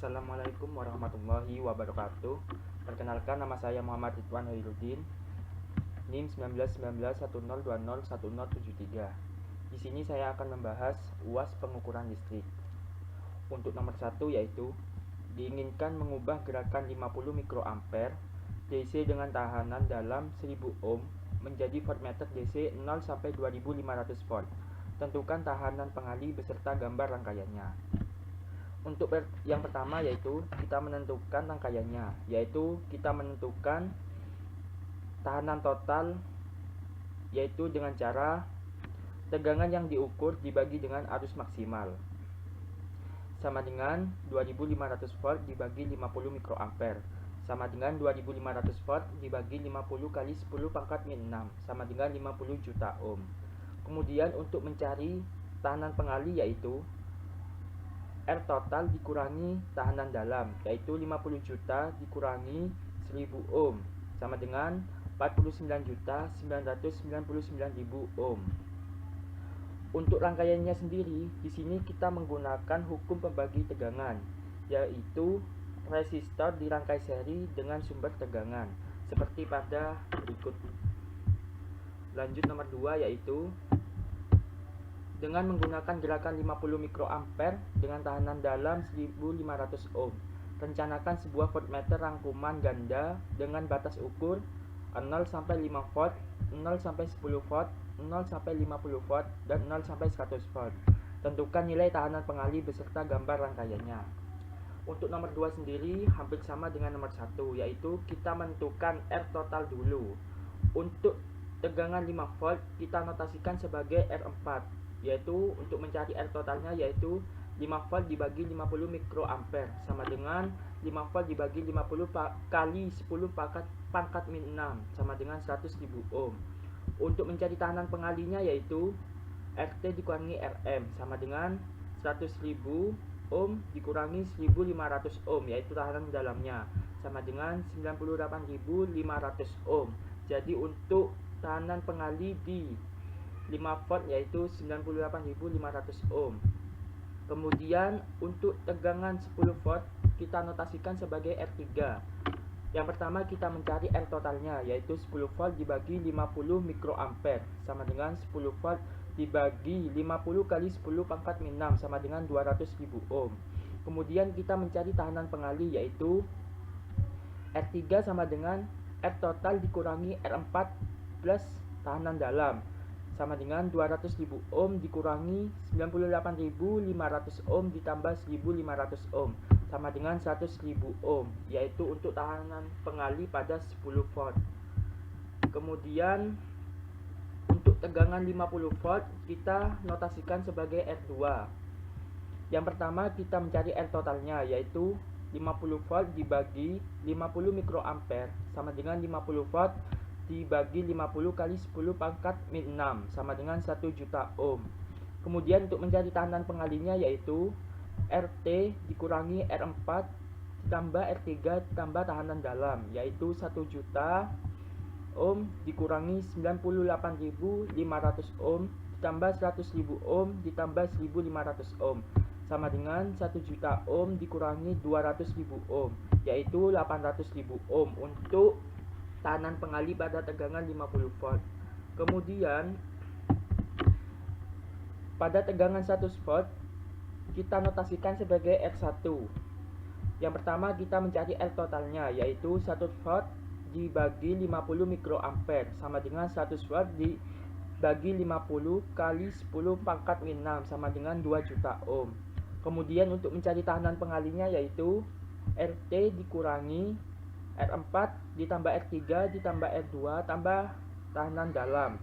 Assalamualaikum warahmatullahi wabarakatuh. Perkenalkan, nama saya Muhammad Ridwan Hoirudin, NIM 191910201073. Di sini saya akan membahas UAS pengukuran listrik. Untuk nomor 1 yaitu diinginkan mengubah gerakan 50 mikroampere DC dengan tahanan dalam 1000 ohm menjadi voltmeter DC 0 sampai 2500 volt. Tentukan tahanan pengalih beserta gambar rangkaiannya. Untuk yang pertama yaitu kita menentukan rangkaiannya, yaitu kita menentukan tahanan total, yaitu dengan cara tegangan yang diukur dibagi dengan arus maksimal, sama dengan 2500 volt dibagi 50 mikroampere, sama dengan 2500 volt dibagi 50 kali 10 pangkat min 6, sama dengan 50 juta ohm. Kemudian untuk mencari tahanan pengalih yaitu R total dikurangi tahanan dalam, yaitu 50 juta dikurangi 1000 ohm, sama dengan 49.999.000 ohm. Untuk rangkaiannya sendiri, di sini kita menggunakan hukum pembagi tegangan, yaitu resistor dirangkai seri dengan sumber tegangan, seperti pada berikut. Lanjut nomor 2 yaitu dengan menggunakan gerakan 50 mikroampere dengan tahanan dalam 1500 ohm. Rencanakan sebuah voltmeter rangkuman ganda dengan batas ukur 0 sampai 5 volt, 0 sampai 10 volt, 0 sampai 50 volt, dan 0 sampai 100 volt. Tentukan nilai tahanan pengalih beserta gambar rangkaiannya. Untuk nomor 2 sendiri hampir sama dengan nomor 1, yaitu kita menentukan R total dulu. Untuk tegangan 5 volt kita notasikan sebagai R4, yaitu untuk mencari R totalnya yaitu 5 volt dibagi 50 mikroampere sama dengan 5 volt dibagi 50 kali 10 pangkat min 6 sama dengan 100.000 ohm. Untuk mencari tahanan pengalihnya yaitu RT dikurangi RM sama dengan 100.000 ohm dikurangi 1500 ohm, yaitu tahanan dalamnya, sama dengan 98.500 ohm. Jadi untuk tahanan pengalih di 5 volt yaitu 98.500 ohm. Kemudian untuk tegangan 10 volt kita notasikan sebagai R3. Yang pertama kita mencari R totalnya yaitu 10 volt dibagi 50 mikroampere sama dengan 10 volt dibagi 50 kali 10 pangkat min 6 sama dengan 200.000 ohm. Kemudian kita mencari tahanan pengalih yaitu R3 sama dengan R total dikurangi R4 plus tahanan dalam sama dengan 200.000 ohm dikurangi 98.500 ohm ditambah 1.500 ohm sama dengan 100.000 ohm, yaitu untuk tahanan pengalih pada 10 volt. Kemudian untuk tegangan 50 volt kita notasikan sebagai R2. Yang pertama kita mencari R totalnya yaitu 50 volt dibagi 50 mikroampere sama dengan 50 volt dibagi 50 kali 10 pangkat min 6 sama dengan 1 juta ohm. Kemudian untuk mencari tahanan pengalihnya yaitu RT dikurangi R4 ditambah R3 ditambah tahanan dalam yaitu 1 juta ohm dikurangi 98.500 ohm ditambah 100.000 ohm ditambah 1.500 ohm sama dengan 1 juta ohm dikurangi 200.000 ohm yaitu 800.000 ohm untuk tahanan pengalih pada tegangan 50 volt. Kemudian pada tegangan 100 volt kita notasikan sebagai R1. Yang pertama kita mencari R totalnya yaitu 1 volt dibagi 50 mikroampere sama dengan 100 volt dibagi 50 kali 10 pangkat min 6 sama dengan 2 juta ohm. Kemudian untuk mencari tahanan pengalihnya yaitu RT dikurangi R4 ditambah R3 ditambah R2 tambah tahanan dalam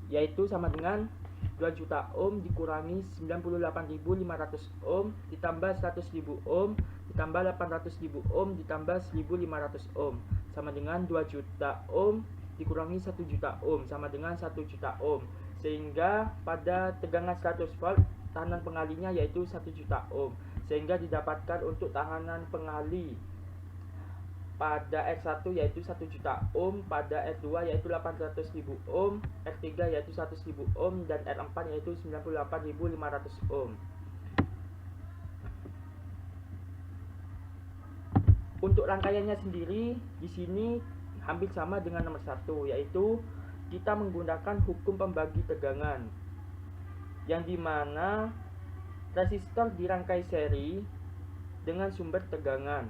yaitu sama dengan 2 juta ohm dikurangi 98.500 ohm ditambah 100.000 ohm ditambah 800.000 ohm ditambah 1.500 ohm sama dengan 2 juta ohm dikurangi 1 juta ohm sama dengan 1 juta ohm, sehingga pada tegangan 100 volt tahanan pengalihnya yaitu 1 juta ohm, sehingga didapatkan untuk tahanan pengalih pada R1 yaitu 1 juta ohm, pada R2 yaitu 800.000 ohm, R3 yaitu 100.000 ohm, dan R4 yaitu 98.500 ohm. Untuk rangkaiannya sendiri di sini hampir sama dengan nomor 1, yaitu kita menggunakan hukum pembagi tegangan, yang dimana resistor dirangkai seri dengan sumber tegangan.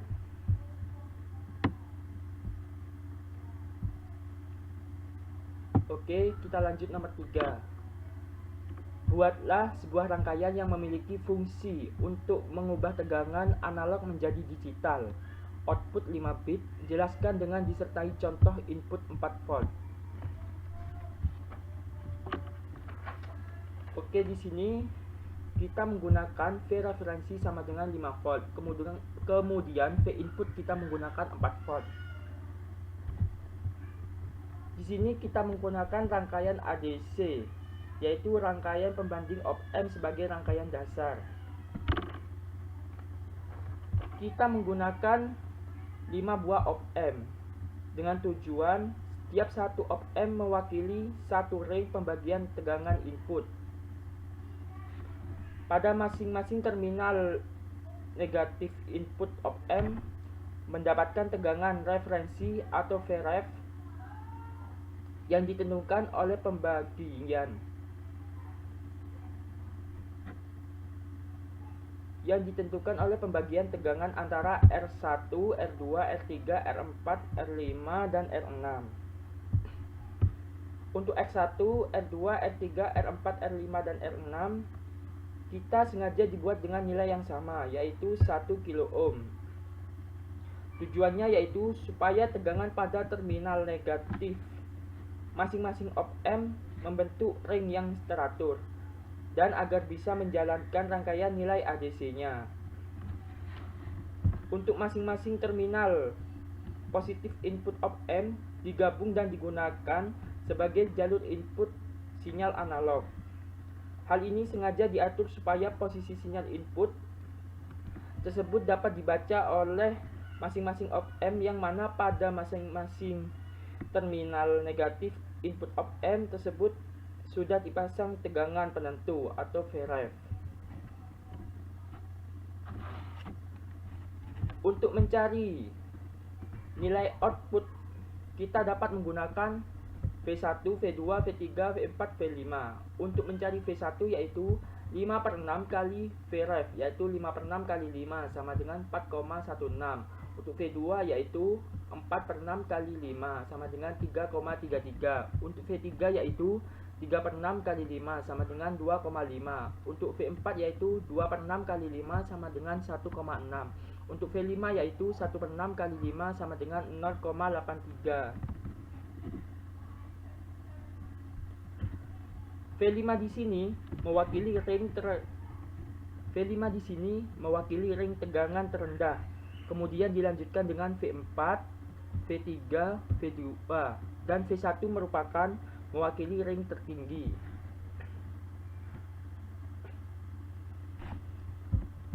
Oke, kita lanjut nomor 3. Buatlah sebuah rangkaian yang memiliki fungsi untuk mengubah tegangan analog menjadi digital. Output 5 bit, jelaskan dengan disertai contoh input 4 volt. Oke, di sini kita menggunakan V referensi sama dengan 5 volt. Kemudian V input kita menggunakan 4 volt. Di sini kita menggunakan rangkaian ADC, yaitu rangkaian pembanding op-amp sebagai rangkaian dasar. Kita menggunakan 5 buah op-amp dengan tujuan setiap satu op-amp mewakili satu range pembagian tegangan input. Pada masing-masing terminal negatif input op-amp mendapatkan tegangan referensi atau VREF yang ditentukan oleh pembagian tegangan antara R1, R2, R3, R4, R5, dan R6. Untuk X1, R2, R3, R4, R5, dan R6 kita sengaja dibuat dengan nilai yang sama, yaitu 1 kilo ohm. Tujuannya yaitu supaya tegangan pada terminal negatif masing-masing op-amp membentuk ring yang teratur, dan agar bisa menjalankan rangkaian nilai ADC-nya. Untuk masing-masing terminal positif input op-amp digabung dan digunakan sebagai jalur input sinyal analog. Hal ini sengaja diatur supaya posisi sinyal input tersebut dapat dibaca oleh masing-masing op-amp, yang mana pada masing-masing terminal negatif input op-amp tersebut sudah dipasang tegangan penentu atau VREF. Untuk mencari nilai output, kita dapat menggunakan V1, V2, V3, V4, V5. Untuk mencari V1 yaitu 5/6 kali VREF, yaitu 5/6 kali 5 sama dengan 4,16. Untuk V2 yaitu 4/6 kali 5 sama dengan 3,33. Untuk V3 yaitu 3/6 kali 5 sama dengan 2,5. Untuk V4 yaitu 2/6 kali 5 sama dengan 1,6. Untuk V5 yaitu 1/6 kali 5 sama dengan 0,83. V5 di sini mewakili ring tegangan terendah. Kemudian dilanjutkan dengan V4, V3, V2, dan V1 merupakan mewakili ring tertinggi.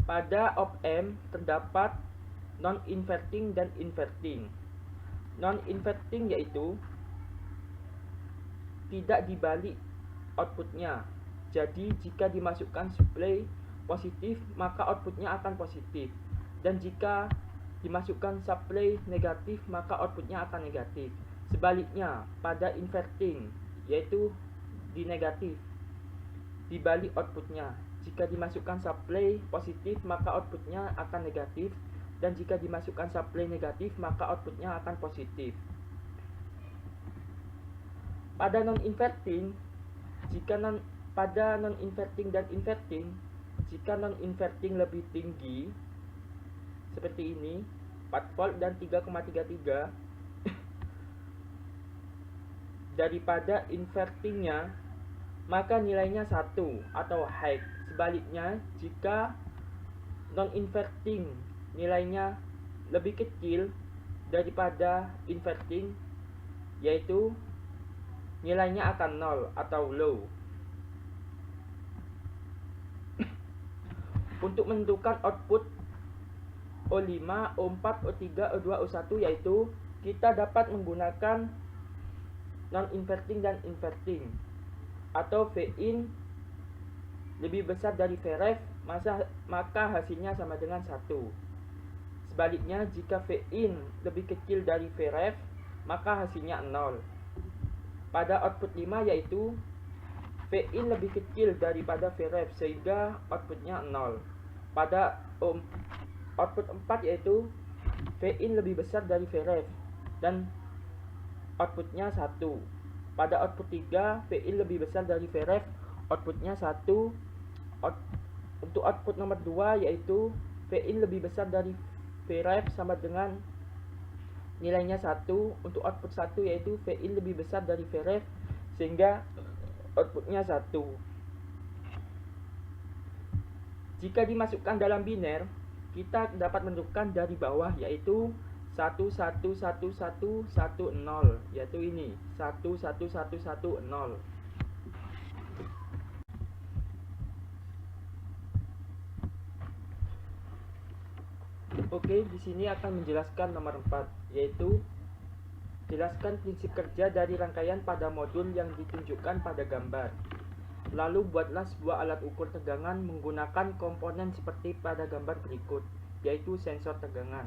Pada op-amp terdapat non-inverting dan inverting. Non-inverting yaitu tidak dibalik outputnya. Jadi jika dimasukkan supply positif maka outputnya akan positif, dan jika dimasukkan supply negatif maka outputnya akan negatif. Sebaliknya pada inverting yaitu di negatif dibalik outputnya. Jika dimasukkan supply positif maka outputnya akan negatif, dan jika dimasukkan supply negatif maka outputnya akan positif. Pada non-inverting pada non-inverting dan inverting, jika non-inverting lebih tinggi seperti ini 4 volt dan 3,33 daripada invertingnya, maka nilainya 1 atau high. Sebaliknya, jika non-inverting nilainya lebih kecil daripada inverting, yaitu nilainya akan 0 atau low. Untuk menentukan output O5, O4, O3, O2, O1 yaitu kita dapat menggunakan non-inverting dan inverting, atau Vin lebih besar dari VREF, maka hasilnya sama dengan 1. Sebaliknya, jika Vin lebih kecil dari Vref, maka hasilnya 0. Pada output 5 yaitu Vin lebih kecil daripada Vref sehingga outputnya 0. Pada output 4 yaitu Vin lebih besar dari Vref dan outputnya 1. Pada output 3 Vin lebih besar dari Vref, outputnya 1. Untuk output nomor 2 yaitu Vin lebih besar dari Vref sama dengan nilainya 1. Untuk output 1 yaitu Vin lebih besar dari Vref sehingga outputnya 1. Jika dimasukkan dalam biner, kita dapat menentukan dari bawah yaitu 1111110, yaitu ini 11110. Oke, di sini akan menjelaskan nomor 4, yaitu jelaskan prinsip kerja dari rangkaian pada modul yang ditunjukkan pada gambar. Lalu buatlah sebuah alat ukur tegangan menggunakan komponen seperti pada gambar berikut, yaitu sensor tegangan.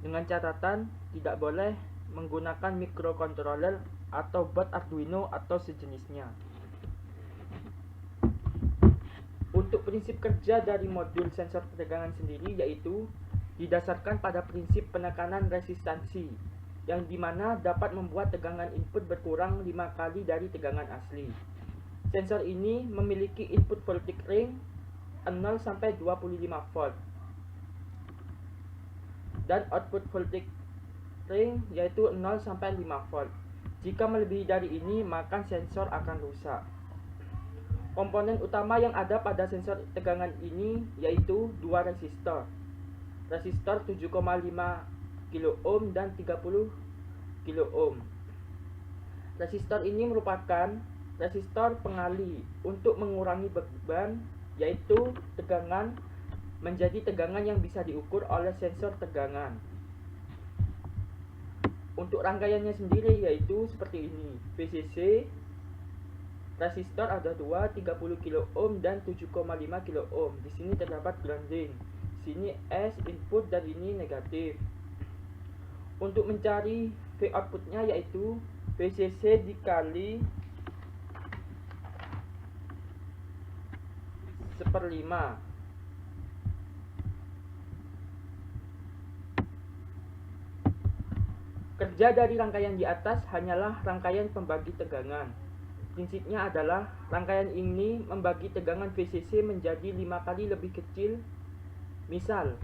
Dengan catatan, tidak boleh menggunakan microcontroller atau board Arduino atau sejenisnya. Untuk prinsip kerja dari modul sensor tegangan sendiri yaitu didasarkan pada prinsip penekanan resistansi, yang dimana dapat membuat tegangan input berkurang 5 kali dari tegangan asli. Sensor ini memiliki input voltage range 0 sampai 25 volt dan output voltage range yaitu 0 sampai 5 volt. Jika melebihi dari ini, maka sensor akan rusak. Komponen utama yang ada pada sensor tegangan ini yaitu dua resistor. Resistor 7,5 kilo ohm dan 30 kilo ohm. Resistor ini merupakan resistor pengalih untuk mengurangi beban, yaitu tegangan menjadi tegangan yang bisa diukur oleh sensor tegangan. Untuk rangkaiannya sendiri yaitu seperti ini. VCC resistor ada dua, 30 kilo ohm dan 7,5 kilo ohm. Di sini terdapat grounding. Sini S input dan ini negatif. Untuk mencari V outputnya yaitu VCC dikali 1/5. Kerja dari rangkaian di atas hanyalah rangkaian pembagi tegangan. Prinsipnya adalah rangkaian ini membagi tegangan VCC menjadi 5 kali lebih kecil. Misal,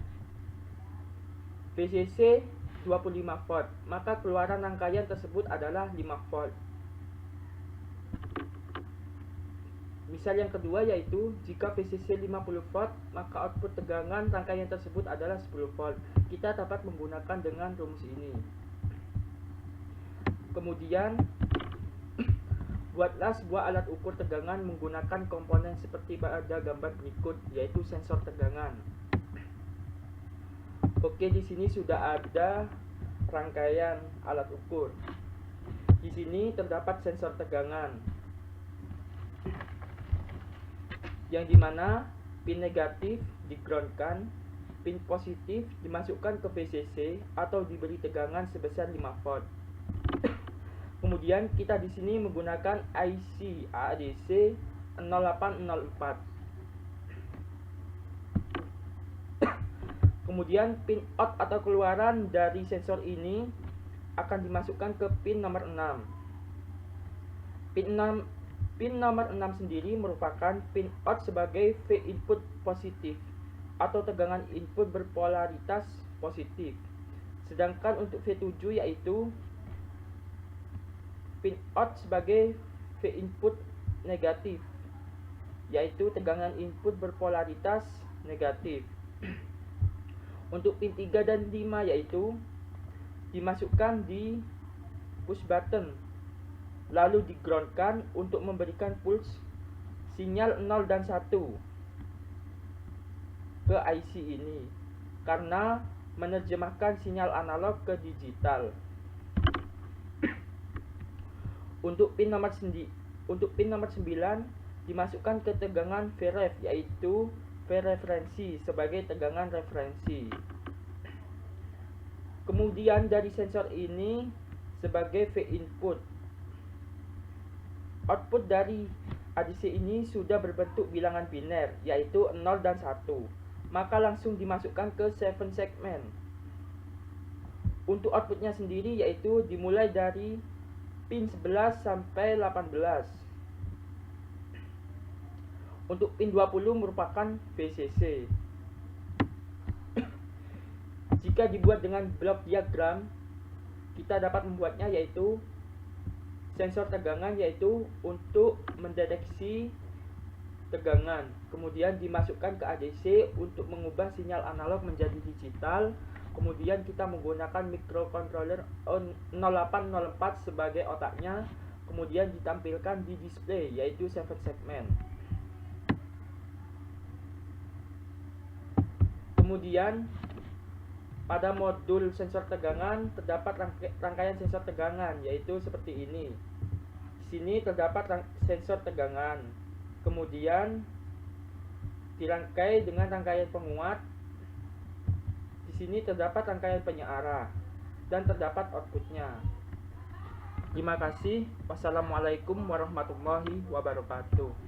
VCC 25 volt, maka keluaran rangkaian tersebut adalah 5 volt. Misal yang kedua yaitu jika VCC 50 volt, maka output tegangan rangkaian tersebut adalah 10 volt. Kita dapat menggunakan dengan rumus ini. Kemudian buatlah sebuah alat ukur tegangan menggunakan komponen seperti pada gambar berikut, yaitu sensor tegangan. Oke, di sini sudah ada rangkaian alat ukur. Di sini terdapat sensor tegangan, yang dimana pin negatif digroundkan, pin positif dimasukkan ke VCC atau diberi tegangan sebesar 5 volt. Kemudian kita di sini menggunakan IC ADC 0804. Kemudian pin out atau keluaran dari sensor ini akan dimasukkan ke pin nomor 6. Pin nomor 6 sendiri merupakan pin out sebagai V input positif atau tegangan input berpolaritas positif. Sedangkan untuk V7 yaitu pin out sebagai V input negatif, yaitu tegangan input berpolaritas negatif. Untuk pin 3 dan 5 yaitu dimasukkan di push button, lalu digroundkan untuk memberikan pulse sinyal 0 dan 1 ke IC ini karena menerjemahkan sinyal analog ke digital. Untuk pin nomor 9 dimasukkan ke tegangan Vref, yaitu V referensi sebagai tegangan referensi. Kemudian dari sensor ini sebagai V input. Output dari ADC ini sudah berbentuk bilangan biner, yaitu 0 dan 1. Maka langsung dimasukkan ke 7 segmen. Untuk outputnya sendiri yaitu dimulai dari pin 11 sampai 18. Untuk pin 20 merupakan VCC. Jika dibuat dengan blok diagram, kita dapat membuatnya yaitu sensor tegangan, yaitu untuk mendeteksi tegangan, kemudian dimasukkan ke ADC untuk mengubah sinyal analog menjadi digital. Kemudian kita menggunakan microcontroller 0804 sebagai otaknya, kemudian ditampilkan di display yaitu 7 segmen. Kemudian pada modul sensor tegangan terdapat rangkaian sensor tegangan, yaitu seperti ini. Di sini terdapat sensor tegangan, kemudian dirangkai dengan rangkaian penguat. Di sini terdapat rangkaian penyearah dan terdapat outputnya. Terima kasih. Wassalamualaikum warahmatullahi wabarakatuh.